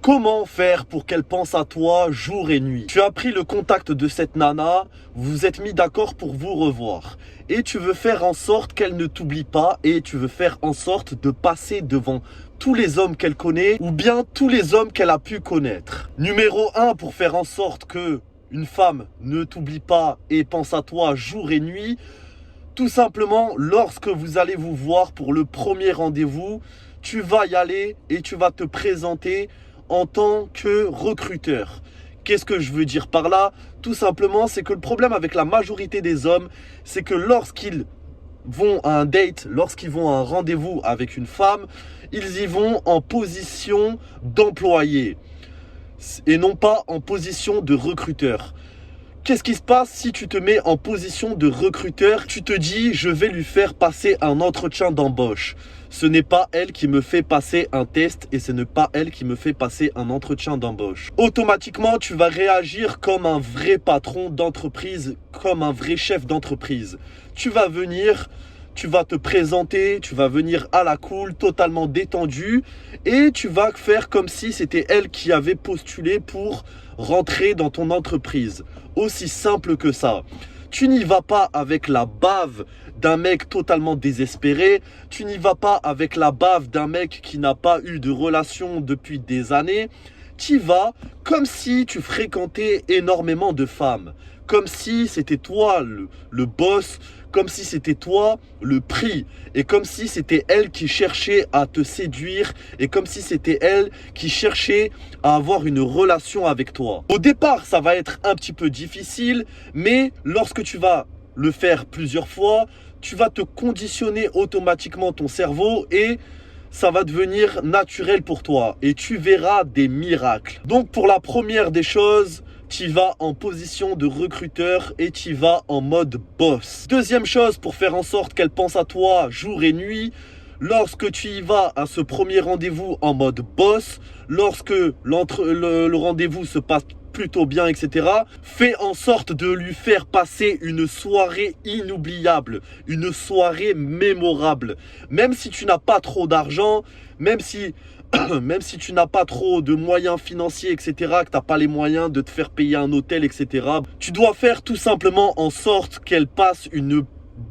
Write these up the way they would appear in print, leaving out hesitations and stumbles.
Comment faire pour qu'elle pense à toi jour et nuit? Tu as pris le contact de cette nana, vous vous êtes mis d'accord pour vous revoir. Et tu veux faire en sorte qu'elle ne t'oublie pas et tu veux faire en sorte de passer devant tous les hommes qu'elle connaît ou bien tous les hommes qu'elle a pu connaître. Numéro 1, pour faire en sorte que une femme ne t'oublie pas et pense à toi jour et nuit, tout simplement, lorsque vous allez vous voir pour le premier rendez-vous, tu vas y aller et tu vas te présenter en tant que recruteur. Qu'est-ce que je veux dire par là? Tout simplement, c'est que le problème avec la majorité des hommes, c'est que lorsqu'ils vont à un date, lorsqu'ils vont à un rendez-vous avec une femme, ils y vont en position d'employé et non pas en position de recruteur. Qu'est-ce qui se passe si tu te mets en position de recruteur? Tu te dis, je vais lui faire passer un entretien d'embauche. Ce n'est pas elle qui me fait passer un test et ce n'est pas elle qui me fait passer un entretien d'embauche. Automatiquement, tu vas réagir comme un vrai patron d'entreprise, comme un vrai chef d'entreprise. Tu vas venir, tu vas te présenter, tu vas venir à la cool, totalement détendu et tu vas faire comme si c'était elle qui avait postulé pour rentrer dans ton entreprise. Aussi simple que ça. Tu n'y vas pas avec la bave d'un mec totalement désespéré. Tu n'y vas pas avec la bave d'un mec qui n'a pas eu de relation depuis des années. Tu y vas comme si tu fréquentais énormément de femmes. Comme si c'était toi le boss, comme si c'était toi le prix. Et comme si c'était elle qui cherchait à te séduire. Et comme si c'était elle qui cherchait à avoir une relation avec toi. Au départ, ça va être un petit peu difficile. Mais lorsque tu vas le faire plusieurs fois, tu vas te conditionner automatiquement ton cerveau et ça va devenir naturel pour toi et tu verras des miracles. Donc pour la première des choses, tu vas en position de recruteur et tu vas en mode boss. Deuxième chose, pour faire en sorte qu'elle pense à toi jour et nuit, lorsque tu y vas à ce premier rendez-vous en mode boss, lorsque le rendez-vous se passe plutôt bien, etc. Fais en sorte de lui faire passer une soirée inoubliable, une soirée mémorable. Même si tu n'as pas trop d'argent, même si tu n'as pas trop de moyens financiers, etc., que tu n'as pas les moyens de te faire payer un hôtel, etc., tu dois faire tout simplement en sorte qu'elle passe une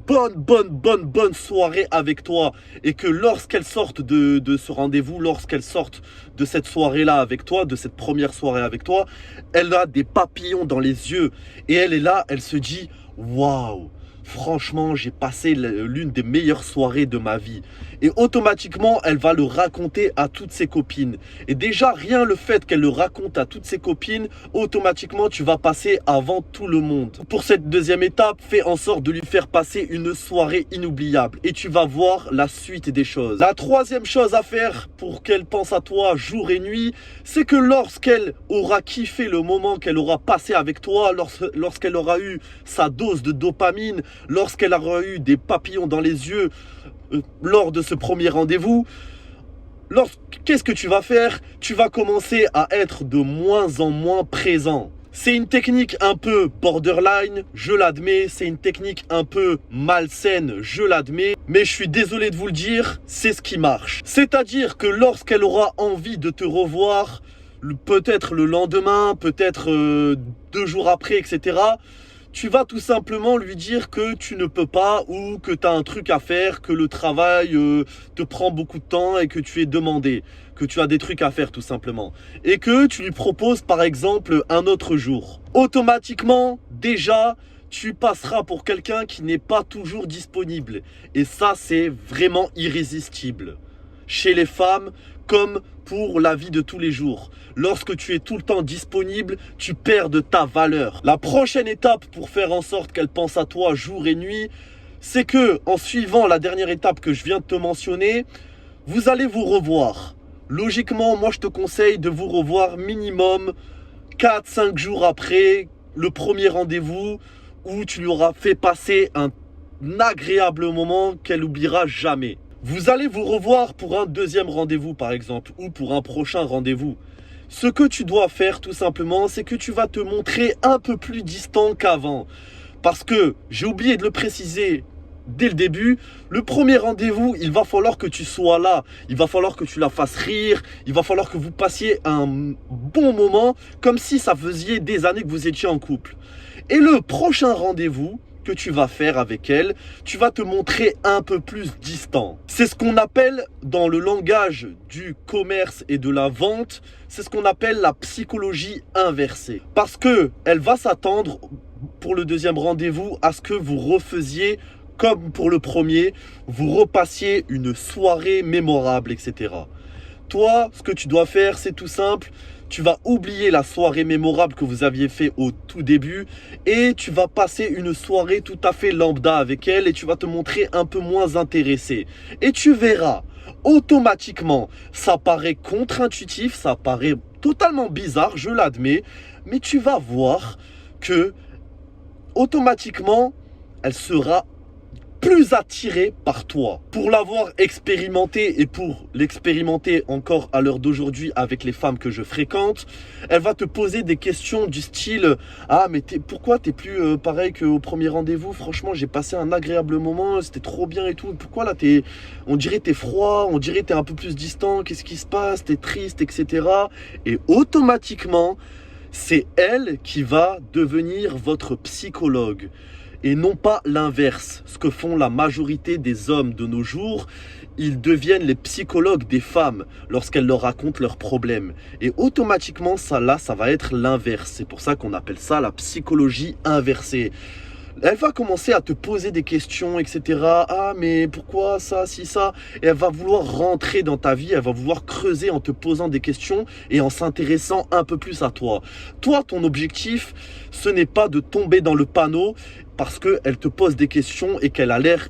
bonne soirée avec toi et que lorsqu'elle sorte de ce rendez-vous, lorsqu'elle sorte de cette soirée-là avec toi, de cette première soirée avec toi, elle a des papillons dans les yeux et elle est là, elle se dit « Waouh !» Franchement, j'ai passé l'une des meilleures soirées de ma vie. Et automatiquement, elle va le raconter à toutes ses copines. Et déjà, rien le fait qu'elle le raconte à toutes ses copines, automatiquement, tu vas passer avant tout le monde. Pour cette deuxième étape, fais en sorte de lui faire passer une soirée inoubliable. Et tu vas voir la suite des choses. La troisième chose à faire pour qu'elle pense à toi jour et nuit, c'est que lorsqu'elle aura kiffé le moment qu'elle aura passé avec toi, lorsqu'elle aura eu sa dose de dopamine, lorsqu'elle aura eu des papillons dans les yeux lors de ce premier rendez-vous, qu'est-ce que tu vas faire? Tu vas commencer à être de moins en moins présent. C'est une technique un peu borderline, je l'admets, c'est une technique un peu malsaine, je l'admets, mais je suis désolé de vous le dire, c'est ce qui marche. C'est-à-dire que lorsqu'elle aura envie de te revoir, peut-être le lendemain, peut-être 2 jours après, etc., tu vas tout simplement lui dire que tu ne peux pas ou que tu as un truc à faire, que le travail te prend beaucoup de temps et que tu es demandé, que tu as des trucs à faire tout simplement. Et que tu lui proposes par exemple un autre jour. Automatiquement, déjà, tu passeras pour quelqu'un qui n'est pas toujours disponible. Et ça, c'est vraiment irrésistible. Chez les femmes, comme pour la vie de tous les jours. Lorsque tu es tout le temps disponible, tu perds de ta valeur. La prochaine étape pour faire en sorte qu'elle pense à toi jour et nuit, c'est que en suivant la dernière étape que je viens de te mentionner, vous allez vous revoir. Logiquement, moi je te conseille de vous revoir minimum 4-5 jours après le premier rendez-vous où tu lui auras fait passer un agréable moment qu'elle n'oubliera jamais. Vous allez vous revoir pour un deuxième rendez-vous par exemple ou pour un prochain rendez-vous. Ce que tu dois faire tout simplement, c'est que tu vas te montrer un peu plus distant qu'avant. Parce que, j'ai oublié de le préciser dès le début, le premier rendez-vous, il va falloir que tu sois là. Il va falloir que tu la fasses rire. Il va falloir que vous passiez un bon moment, comme si ça faisait des années que vous étiez en couple. Et le prochain rendez-vous que tu vas faire avec elle, tu vas te montrer un peu plus distant. C'est ce qu'on appelle dans le langage du commerce et de la vente, c'est ce qu'on appelle la psychologie inversée. Parce que elle va s'attendre pour le deuxième rendez-vous à ce que vous refaisiez comme pour le premier, vous repassiez une soirée mémorable, etc. Toi, ce que tu dois faire, c'est tout simple. Tu vas oublier la soirée mémorable que vous aviez fait au tout début et tu vas passer une soirée tout à fait lambda avec elle et tu vas te montrer un peu moins intéressé. Et tu verras, automatiquement, ça paraît contre-intuitif, ça paraît totalement bizarre, je l'admets, mais tu vas voir que automatiquement, elle sera plus attirée par toi. Pour l'avoir expérimenté et pour l'expérimenter encore à l'heure d'aujourd'hui avec les femmes que je fréquente, elle va te poser des questions du style « Ah, mais pourquoi t'es plus pareil qu'au premier rendez-vous? Franchement, j'ai passé un agréable moment, c'était trop bien et tout. Pourquoi là, on dirait t'es froid, on dirait t'es un peu plus distant, qu'est-ce qui se passe? T'es triste, etc. » Et automatiquement, c'est elle qui va devenir votre psychologue. Et non pas l'inverse, ce que font la majorité des hommes de nos jours. Ils deviennent les psychologues des femmes lorsqu'elles leur racontent leurs problèmes. Et automatiquement, ça va être l'inverse. C'est pour ça qu'on appelle ça la psychologie inversée. Elle va commencer à te poser des questions, etc. Ah, mais pourquoi ça, si ça? Et elle va vouloir rentrer dans ta vie, elle va vouloir creuser en te posant des questions et en s'intéressant un peu plus à toi. Toi, ton objectif, ce n'est pas de tomber dans le panneau parce qu'elle te pose des questions et qu'elle a l'air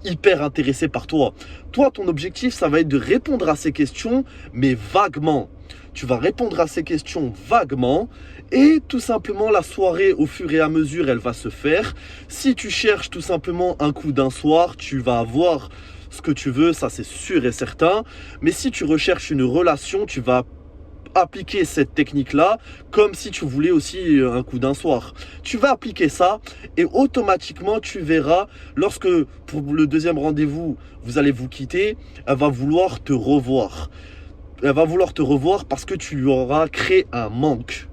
hyper intéressée par toi. Toi, ton objectif, ça va être de répondre à ces questions, mais vaguement. Tu vas répondre à ces questions vaguement et tout simplement la soirée au fur et à mesure elle va se faire. Si tu cherches tout simplement un coup d'un soir, tu vas avoir ce que tu veux, ça c'est sûr et certain. Mais si tu recherches une relation, tu vas appliquer cette technique-là comme si tu voulais aussi un coup d'un soir. Tu vas appliquer ça et automatiquement tu verras lorsque pour le deuxième rendez-vous vous allez vous quitter, elle va vouloir te revoir. Elle va vouloir te revoir parce que tu lui auras créé un manque.